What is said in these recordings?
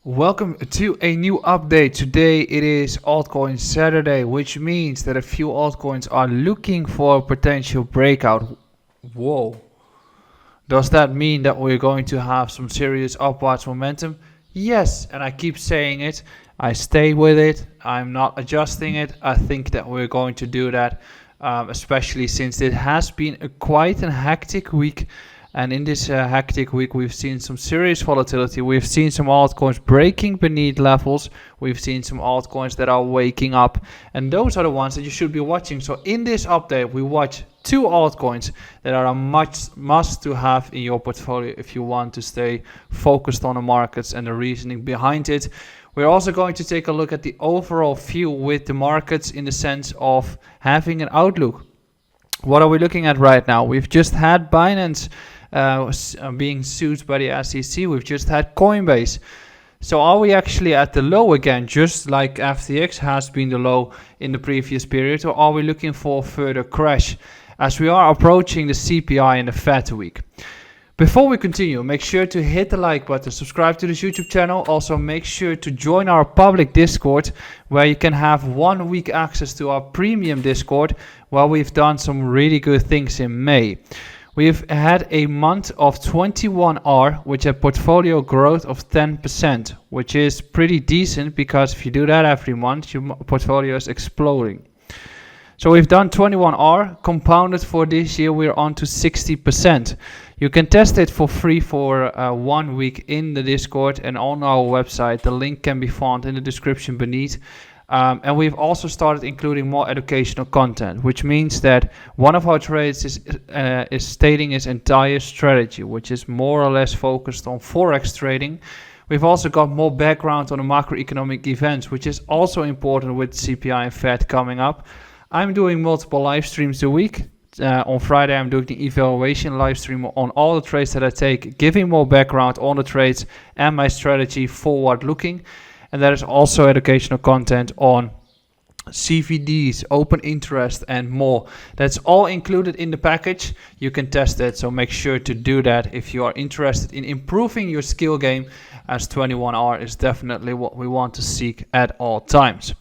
Welcome to a new update. Today it is Altcoin Saturday, which means that a few altcoins are looking for a potential breakout. Whoa. Does that mean that we're going to have some serious upwards momentum? Yes, and I keep saying it. I stay with it. I'm not adjusting it. I think that we're going to do that, especially since it has been quite a hectic week. And in this hectic week, we've seen some serious volatility. We've seen some altcoins breaking beneath levels. We've seen some altcoins that are waking up. And those are the ones that you should be watching. So in this update, we watch two altcoins that are a must to have in your portfolio if you want to stay focused on the markets and the reasoning behind it. We're also going to take a look at the overall view with the markets in the sense of having an outlook. What are we looking at right now? We've just had Binance being sued by the SEC. We've just had Coinbase. So are we actually at the low again, just like FTX has been the low in the previous period, or are we looking for a further crash as we are approaching the CPI and the Fed week? Before we continue, make sure to hit the like button, subscribe to this YouTube channel. Also make sure to join our public Discord where you can have 1 week access to our premium Discord where we've done some really good things in May. We've had a month of 21R, which had portfolio growth of 10%, which is pretty decent because if you do that every month, your portfolio is exploding. So we've done 21R, compounded for this year, we're on to 60%. You can test it for free for 1 week in the Discord and on our website. The link can be found in the description beneath. And we've also started including more educational content, which means that one of our trades is stating its entire strategy, which is more or less focused on Forex trading. We've also got more background on the macroeconomic events, which is also important with CPI and Fed coming up. I'm doing multiple live streams a week. On Friday, I'm doing the evaluation live stream on all the trades that I take, giving more background on the trades and my strategy forward looking. And there is also educational content on CVDs, open interest, and more. That's all included in the package. You can test it, so make sure to do that if you are interested in improving your skill game, as 21R is definitely what we want to seek at all times.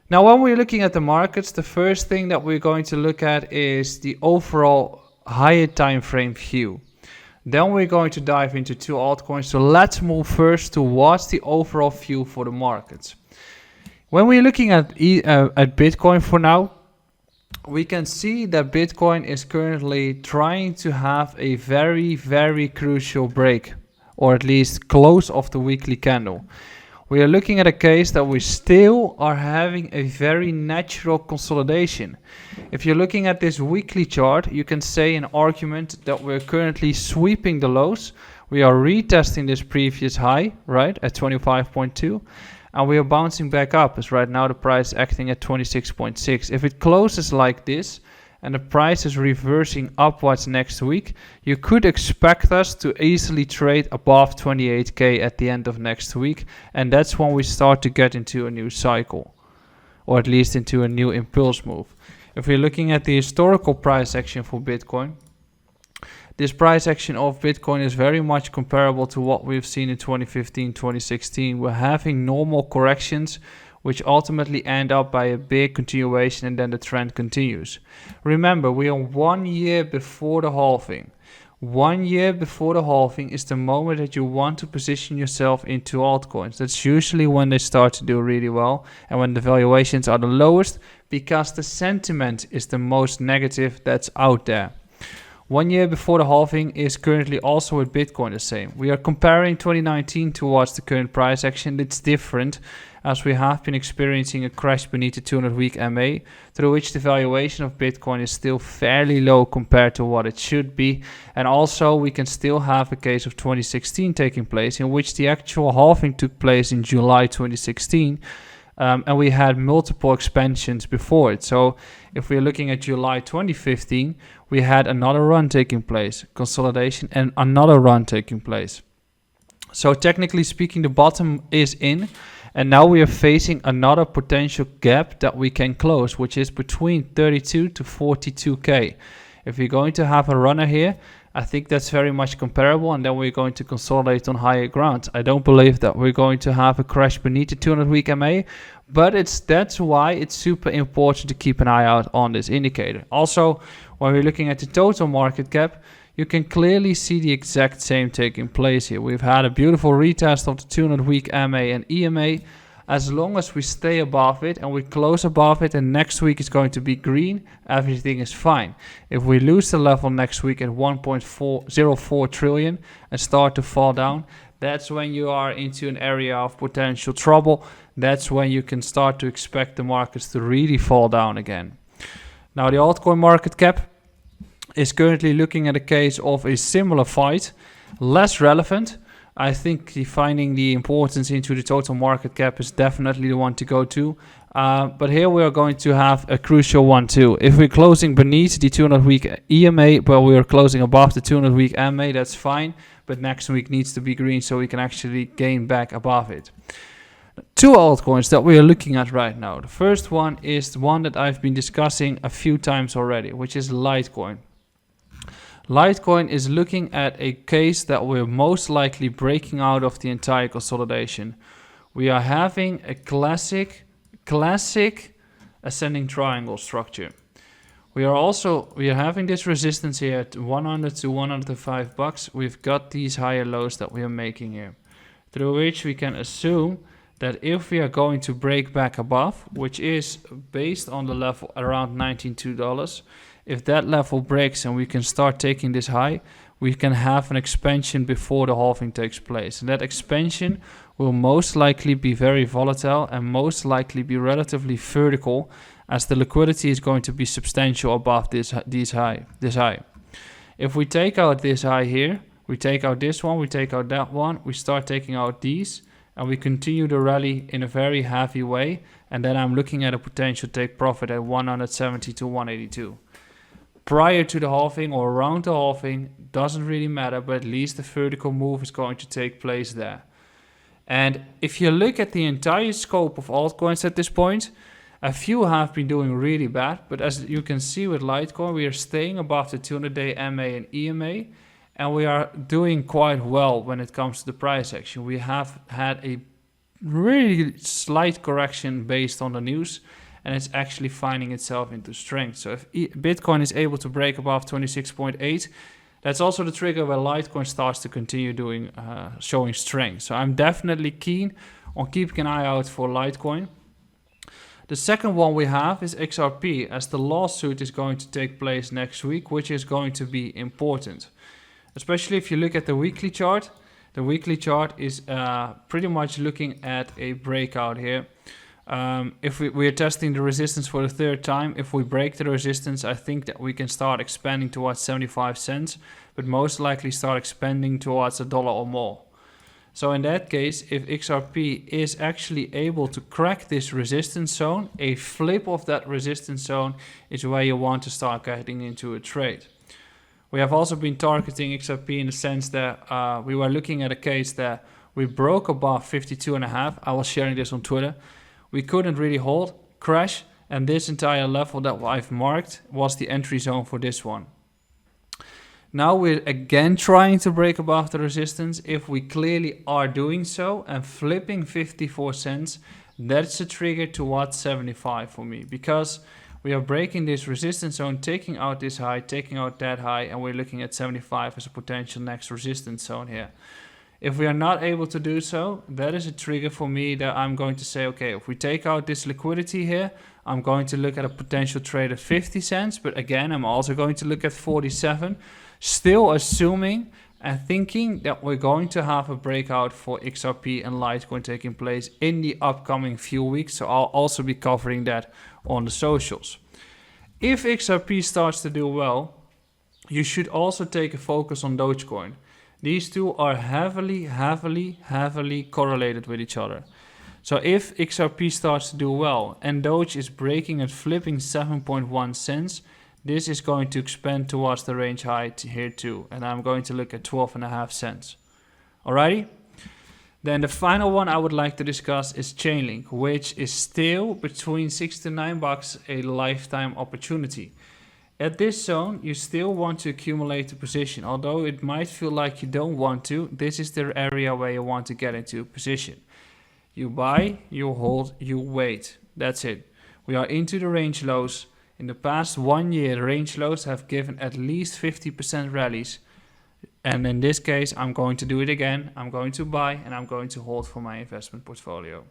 Now, when we're looking at the markets, the first thing that we're going to look at is the overall higher time frame view. Then we're going to dive into two altcoins. So let's move first towards the overall view for the markets. When we're looking at Bitcoin for now, we can see that Bitcoin is currently trying to have a very, very crucial break, or at least close of the weekly candle. We are looking at a case that we still are having a very natural consolidation. If you're looking at this weekly chart, you can say an argument that we're currently sweeping the lows. We are retesting this previous high, right, at 25.2. And we are bouncing back up as right now the price is acting at 26.6. If it closes like this, and the price is reversing upwards next week, you could expect us to easily trade above 28k at the end of next week, and that's when we start to get into a new cycle, or at least into a new impulse move. If we're looking at the historical price action for Bitcoin, this price action of Bitcoin is very much comparable to what we've seen in 2015, 2016. We're having normal corrections which ultimately end up by a big continuation and then the trend continues. Remember, we are 1 year before the halving. 1 year before the halving is the moment that you want to position yourself into altcoins. That's usually when they start to do really well and when the valuations are the lowest because the sentiment is the most negative that's out there. 1 year before the halving is currently also with Bitcoin the same. We are comparing 2019 towards the current price action. It's different as we have been experiencing a crash beneath the 200-week MA, through which the valuation of Bitcoin is still fairly low compared to what it should be. And also we can still have a case of 2016 taking place, in which the actual halving took place in July 2016. And we had multiple expansions before it. So if we're looking at July 2015, we had another run taking place, consolidation, and another run taking place. So technically speaking, the bottom is in, and now we are facing another potential gap that we can close, which is between 32 to 42k. If we're going to have a runner here, I think that's very much comparable, and then we're going to consolidate on higher ground. I don't believe that we're going to have a crash beneath the 200-week MA, but that's why it's super important to keep an eye out on this indicator. Also, when we're looking at the total market cap, you can clearly see the exact same taking place here. We've had a beautiful retest of the 200-week MA and EMA. As long as we stay above it and we close above it, and next week is going to be green, everything is fine. If we lose the level next week at 1.04 trillion and start to fall down, that's when you are into an area of potential trouble. That's when you can start to expect the markets to really fall down again. Now, the altcoin market cap is currently looking at a case of a similar fight, less relevant. I think defining the importance into the total market cap is definitely the one to go to. But here we are going to have a crucial one too. If we're closing beneath the 200-week EMA, but we are closing above the 200-week MA, that's fine. But next week needs to be green so we can actually gain back above it. Two altcoins that we are looking at right now. The first one is the one that I've been discussing a few times already, which is Litecoin. Litecoin is looking at a case that we're most likely breaking out of the entire consolidation. We are having a classic ascending triangle structure. We are having this resistance here at 100 to 105 bucks. We've got these higher lows that we are making here, through which we can assume that if we are going to break back above, which is based on the level around $92, if that level breaks and we can start taking this high, we can have an expansion before the halving takes place. And that expansion will most likely be very volatile and most likely be relatively vertical, as the liquidity is going to be substantial above this high. If we take out this high here, we take out this one, we take out that one, we start taking out these, and we continue the rally in a very heavy way, and then I'm looking at a potential take profit at 170 to 182. Prior to the halving or around the halving, doesn't really matter, but at least the vertical move is going to take place there. And if you look at the entire scope of altcoins at this point, a few have been doing really bad, but as you can see with Litecoin, we are staying above the 200-day MA and EMA, and we are doing quite well when it comes to the price action. We have had a really slight correction based on the news, and it's actually finding itself into strength. So if Bitcoin is able to break above 26.8, that's also the trigger where Litecoin starts to continue showing strength. So I'm definitely keen on keeping an eye out for Litecoin. The second one we have is XRP, as the lawsuit is going to take place next week, which is going to be important. Especially if you look at the weekly chart. The weekly chart is pretty much looking at a breakout here. If we are testing the resistance for the third time, if we break the resistance, I think that we can start expanding towards 75 cents, but most likely start expanding towards $1 or more. So in that case, if XRP is actually able to crack this resistance zone, a flip of that resistance zone is where you want to start getting into a trade. We have also been targeting XRP in the sense that we were looking at a case that we broke above 52.5. I was sharing this on Twitter. We couldn't really hold, crash, and this entire level that I've marked was the entry zone for this one. Now we're again trying to break above the resistance. If we clearly are doing so and flipping 54 cents, that's a trigger towards 75 for me, because we are breaking this resistance zone, taking out this high, taking out that high, and we're looking at 75 as a potential next resistance zone here. If we are not able to do so, that is a trigger for me that I'm going to say, okay, if we take out this liquidity here, I'm going to look at a potential trade at 50 cents. But again, I'm also going to look at 47, still assuming and thinking that we're going to have a breakout for XRP and Litecoin taking place in the upcoming few weeks. So I'll also be covering that on the socials. If XRP starts to do well, you should also take a focus on Dogecoin. These two are heavily correlated with each other. So if XRP starts to do well and Doge is breaking and flipping 7.1 cents, this is going to expand towards the range high here too. And I'm going to look at 12.5 cents. Alrighty? Then the final one I would like to discuss is Chainlink, which is still between $6 to $9 a lifetime opportunity. At this zone, you still want to accumulate the position. Although it might feel like you don't want to, this is the area where you want to get into a position. You buy, you hold, you wait. That's it. We are into the range lows. In the past 1 year, the range lows have given at least 50% rallies. And in this case, I'm going to do it again. I'm going to buy and I'm going to hold for my investment portfolio.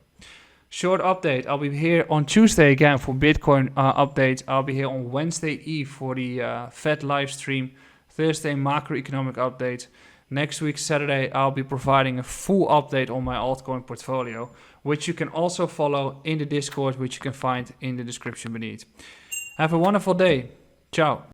Short update. I'll be here on Tuesday again for Bitcoin updates. I'll be here on Wednesday Eve for the Fed live stream. Thursday macroeconomic update. Next week Saturday I'll be providing a full update on my altcoin portfolio, which you can also follow in the Discord, which you can find in the description beneath. Have a wonderful day. Ciao.